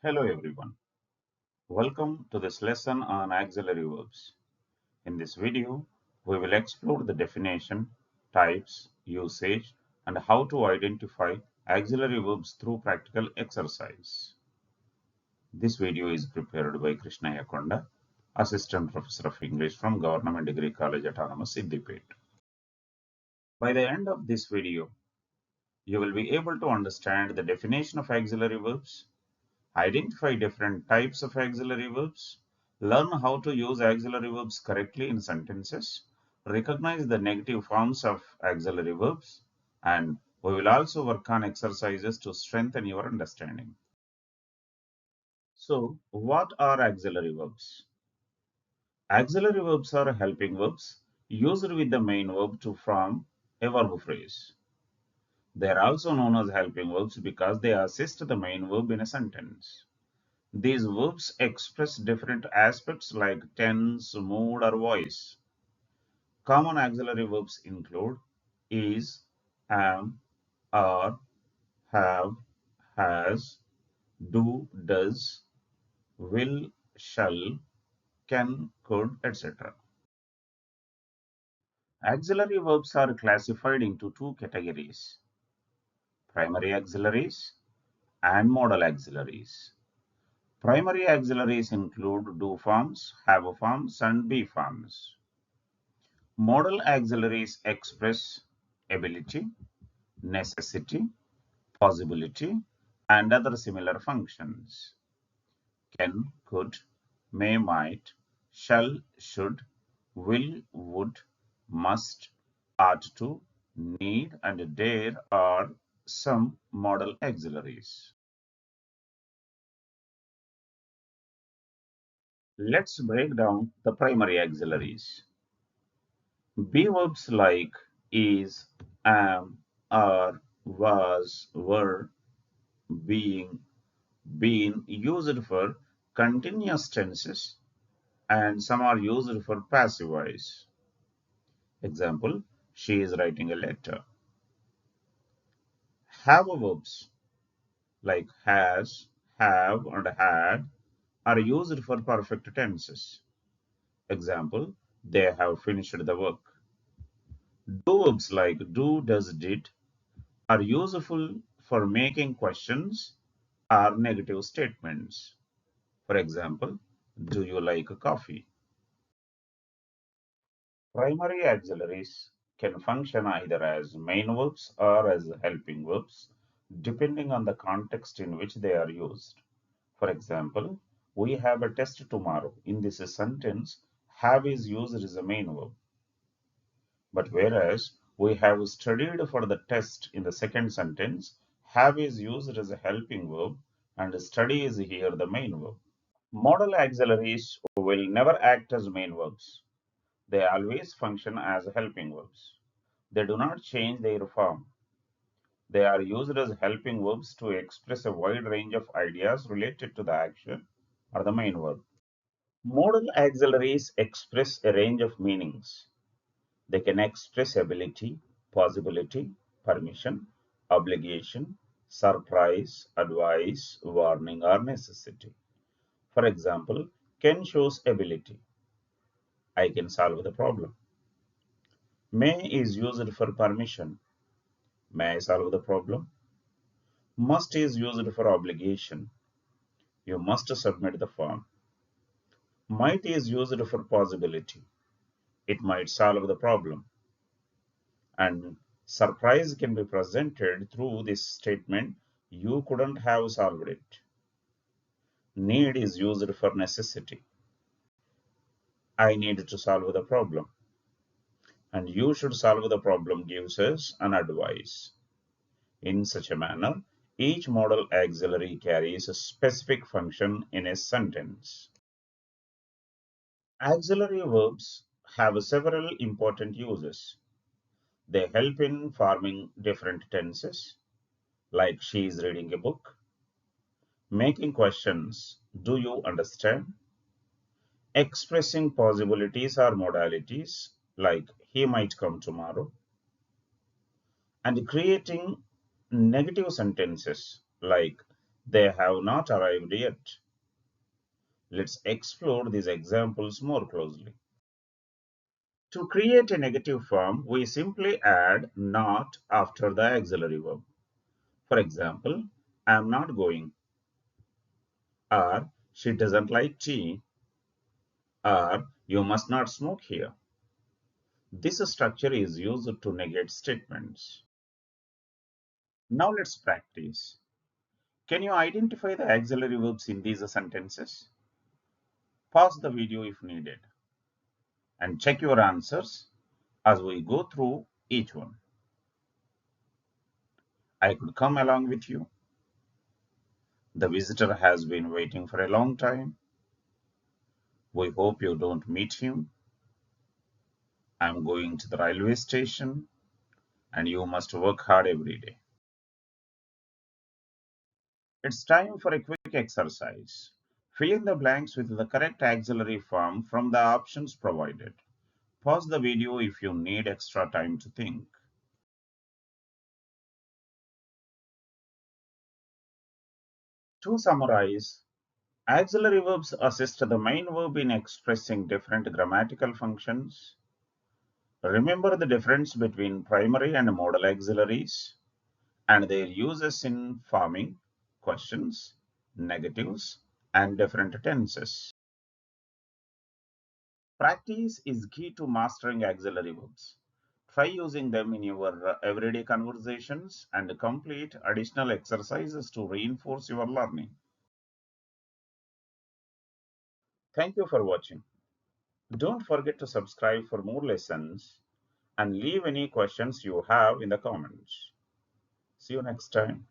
Hello everyone. Welcome to this lesson on auxiliary verbs. In this video, we will explore the definition, types, usage, and how to identify auxiliary verbs through practical exercise. This video is prepared by Krishnaiah Konda, Assistant Professor of English from Government Degree College Autonomous Siddipet. By the end of this video, you will be able to understand the definition of auxiliary verbs, identify different types of auxiliary verbs, learn how to use auxiliary verbs correctly in sentences, recognize the negative forms of auxiliary verbs, and we will also work on exercises to strengthen your understanding. So, what are auxiliary verbs? Auxiliary verbs are helping verbs used with the main verb to form a verb phrase. They are also known as helping verbs because they assist the main verb in a sentence. These verbs express different aspects like tense, mood, or voice. Common auxiliary verbs include is, am, are, have, has, do, does, will, shall, can, could, etc. Auxiliary verbs are classified into two categories: primary auxiliaries and modal auxiliaries. Primary auxiliaries include do forms, have forms, and be forms. Modal auxiliaries express ability, necessity, possibility, and other similar functions. Can, could, may, might, shall, should, will, would, must, ought to, need, and dare are some modal auxiliaries. Let's break down the primary auxiliaries. Be verbs like is, am, are, was, were, being, been used for continuous tenses, and some are used for passive voice. Example, she is writing a letter. Have verbs like has, have, and had are used for perfect tenses. Example, they have finished the work. Do verbs like do, does, did are useful for making questions or negative statements. For example, do you like coffee? Primary auxiliaries can function either as main verbs or as helping verbs, depending on the context in which they are used. For example, we have a test tomorrow. In this sentence, have is used as a main verb. But whereas we have studied for the test in the second sentence, have is used as a helping verb and study is here the main verb. Modal auxiliaries will never act as main verbs. They always function as helping verbs. They do not change their form. They are used as helping verbs to express a wide range of ideas related to the action or the main verb. Modal auxiliaries express a range of meanings. They can express ability, possibility, permission, obligation, surprise, advice, warning, or necessity. For example, can shows ability. I can solve the problem. May is used for permission. May I solve the problem? Must is used for obligation. You must submit the form. Might is used for possibility. It might solve the problem. And surprise can be presented through this statement, you couldn't have solved it. Need is used for necessity. I need to solve the problem. And you should solve the problem gives us an advice. In such a manner, each modal auxiliary carries a specific function in a sentence. Auxiliary verbs have several important uses. They help in forming different tenses, like she is reading a book, making questions, do you understand? Expressing possibilities or modalities, like he might come tomorrow, and creating negative sentences, like They have not arrived yet. Let's explore these examples more closely. To create a negative form, we simply add not after the auxiliary verb. For example, I am not going, or she doesn't like tea, or you must not smoke here. This structure is used to negate statements. Now let's practice. Can you identify the auxiliary verbs in these sentences? Pause the video if needed and check your answers as we go through each one. I could come along with you. The visitor has been waiting for a long time. We hope you don't meet him. I'm going to the railway station and you must work hard every day. It's time for a quick exercise. Fill in the blanks with the correct auxiliary form from the options provided. Pause the video if you need extra time to think. To summarize, auxiliary verbs assist the main verb in expressing different grammatical functions. Remember the difference between primary and modal auxiliaries and their uses in forming questions, negatives, and different tenses. Practice is key to mastering auxiliary verbs. Try using them in your everyday conversations and complete additional exercises to reinforce your learning. Thank you for watching. Don't forget to subscribe for more lessons and leave any questions you have in the comments. See you next time.